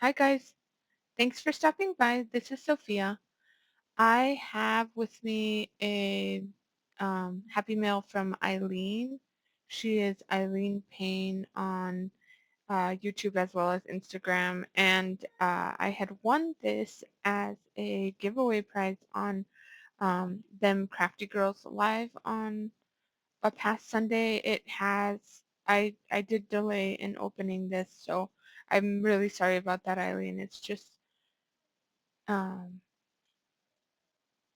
Hi guys, thanks for stopping by. This is Sophia. I have with me a happy mail from Ilene. She is Ilene Payne on YouTube as well as Instagram, and I had won this as a giveaway prize on Them Crafty Girls live on a past Sunday. I did delay in opening this, so I'm really sorry about that, Eileen. It's just um,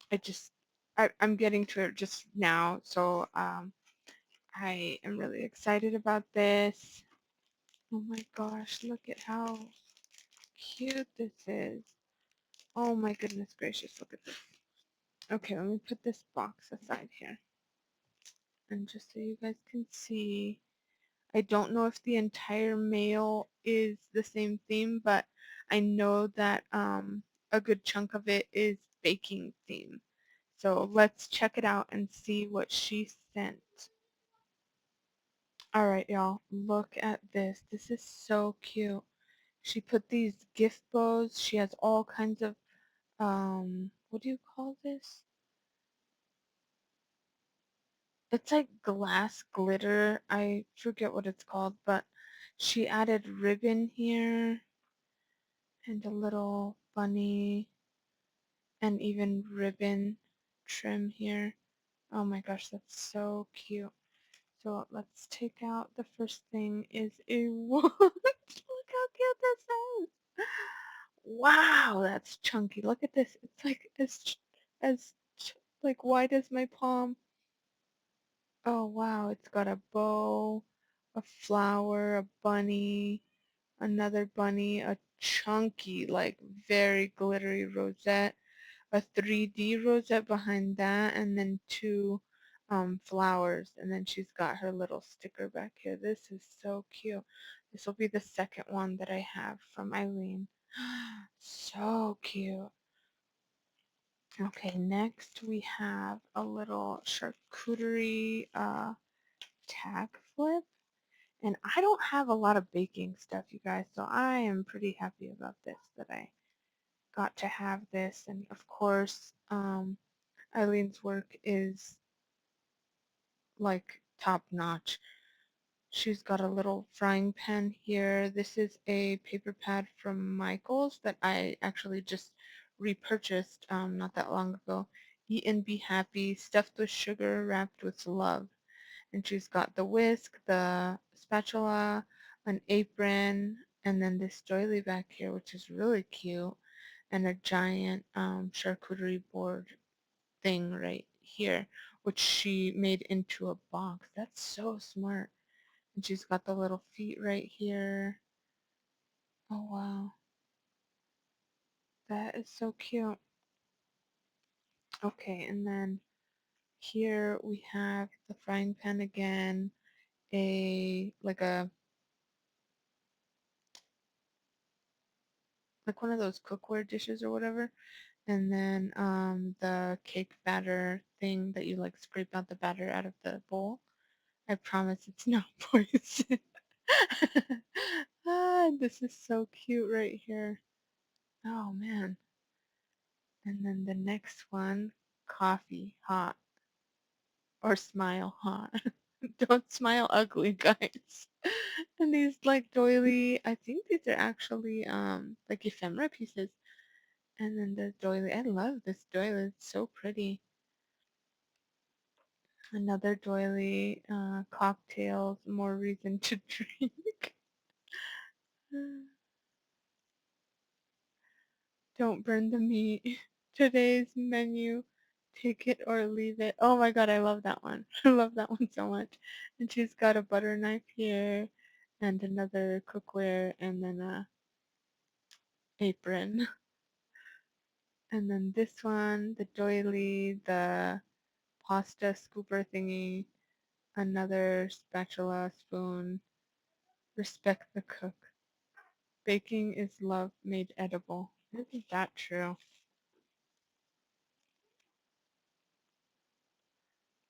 it just I'm getting to it just now, so I am really excited about this. Oh my gosh, look at how cute this is. Oh my goodness gracious, look at this. Okay, let me put this box aside here. And just so you guys can see, I don't know if the entire mail is the same theme, but I know that a good chunk of it is baking theme. So let's check it out and see what she sent. All right, y'all, look at this. This is so cute. She put these gift bows. She has all kinds of, what do you call this? It's like glass glitter. I forget what it's called, but she added ribbon here and a little bunny and even ribbon trim here. Oh my gosh, that's so cute. So let's take out the first thing is a wand. Look how cute this is. Wow, that's chunky. Look at this. It's like as like wide as my palm. Oh wow, it's got a bow, a flower, a bunny, another bunny, a chunky, like very glittery rosette, a 3D rosette behind that, and then two flowers. And then she's got her little sticker back here. This is so cute. This will be the second one that I have from Eileen. So cute. Okay, next we have a little charcuterie tag flip. And I don't have a lot of baking stuff, you guys, so I am pretty happy about this, that I got to have this. And of course, Eileen's work is like top notch. She's got a little frying pan here. This is a paper pad from Michael's that I actually just repurchased not that long ago. Eat and be happy, stuffed with sugar, wrapped with love. And she's got the whisk, the spatula, an apron, and then this doily back here, which is really cute, and a giant charcuterie board thing right here, which she made into a box. That's so smart. And she's got the little feet right here. Oh wow, that is so cute. Okay, and then here we have the frying pan again, like one of those cookware dishes or whatever. And then the cake batter thing that you like scrape out the batter out of the bowl. I promise it's not poison. This is so cute right here. Oh man. And then the next one, coffee hot or smile hot. Don't smile ugly, guys. And these like doily, I think these are actually like ephemera pieces. And then the doily, I love this doily. It's so pretty. Another doily, cocktails, more reason to drink. Don't burn the meat. Today's menu, take it or leave it. Oh my god, I love that one. I love that one so much. And she's got a butter knife here and another cookware and then a apron. And then this one, the doily, the pasta scooper thingy, another spatula, spoon. Respect the cook. Baking is love made edible. Isn't that true?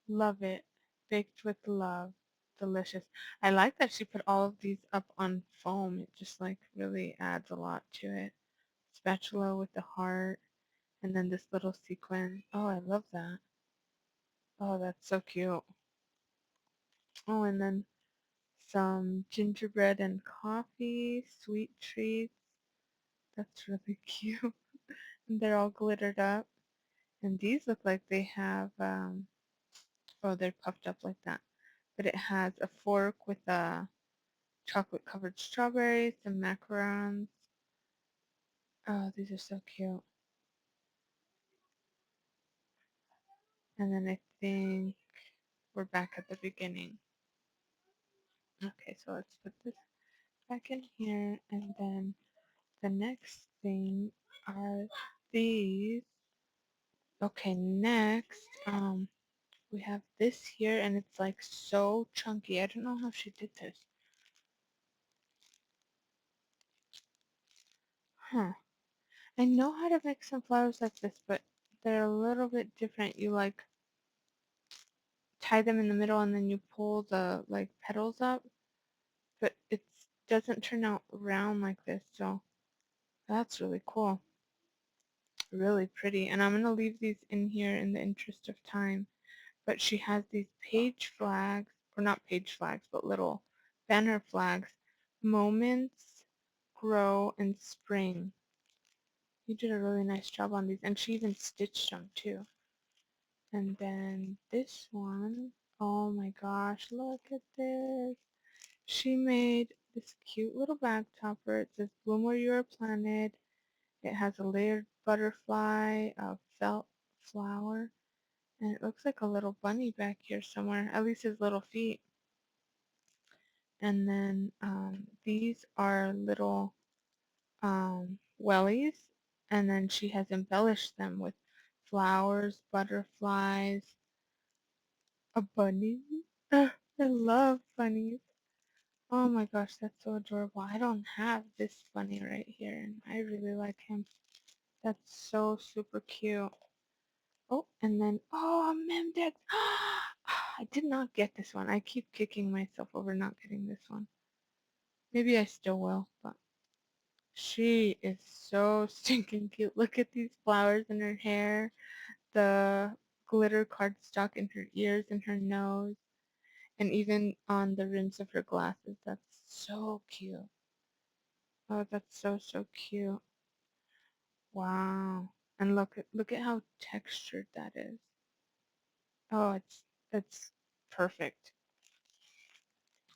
Love it. Baked with love. delicious. I like that she put all of these up on foam. It just like really adds a lot to it. Spatula with the heart and then this little sequin. Oh, I love that. Oh, that's so cute. Oh, and then some gingerbread and coffee, sweet treats. That's really cute. And they're all glittered up. And these look like they have, oh, they're puffed up like that. But it has a fork with a chocolate covered strawberries, some macarons. Oh, these are so cute. And then I think we're back at the beginning. Okay, so let's put this back in here. And then the next thing are these. Okay, next, we have this here and it's like so chunky. I don't know how she did this. Huh. I know how to make some flowers like this, but they're a little bit different. You like tie them in the middle and then you pull the like petals up, but it doesn't turn out round like this. So that's really cool. Really pretty. And I'm going to leave these in here in the interest of time. But she has these page flags, or not page flags, but little banner flags. Moments, grow, and spring. You did a really nice job on these. And she even stitched them too. And then this one, oh my gosh, look at this. She made this cute little bag topper. It says bloom where you are planted. It has a layered butterfly, a felt flower, and it looks like a little bunny back here somewhere, at least his little feet. And then these are little wellies, and then she has embellished them with flowers, butterflies, a bunny. I love bunnies. Oh my gosh, that's so adorable. I don't have this bunny right here, and I really like him. That's so super cute. Oh, and then, oh, Memdex. I did not get this one. I keep kicking myself over not getting this one. Maybe I still will, but she is so stinking cute. Look at these flowers in her hair, the glitter cardstock in her ears and her nose, and even on the rims of her glasses. That's so cute. Oh, that's so, so cute. Wow. And look at how textured that is. Oh, it's perfect.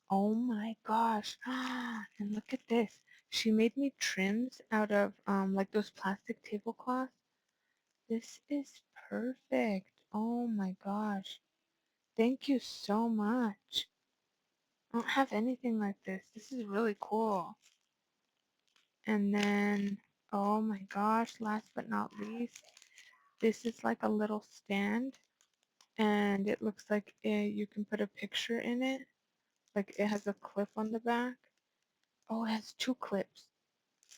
Oh my gosh. And look at this. She made me trims out of like those plastic tablecloths. This is perfect. Oh my gosh. Thank you so much. I don't have anything like this. This is really cool. And then, oh my gosh, last but not least, this is like a little stand and it looks like you can put a picture in it. Like it has a clip on the back. Oh, it has two clips.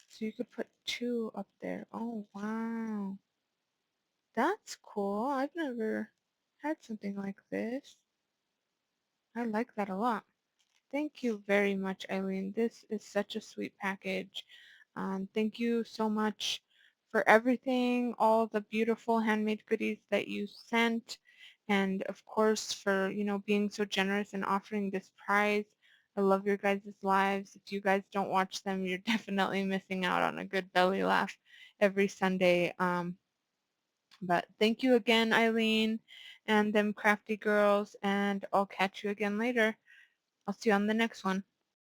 So you could put two up there. Oh, wow. That's cool. I've never had something like this. I like that a lot. Thank you very much, Eileen. This is such a sweet package. Thank you so much for everything, all the beautiful handmade goodies that you sent, and of course for, being so generous and offering this prize. I love your guys' lives. If you guys don't watch them, you're definitely missing out on a good belly laugh every Sunday. But thank you again, Eileen and them crafty girls, and I'll catch you again later. I'll see you on the next one.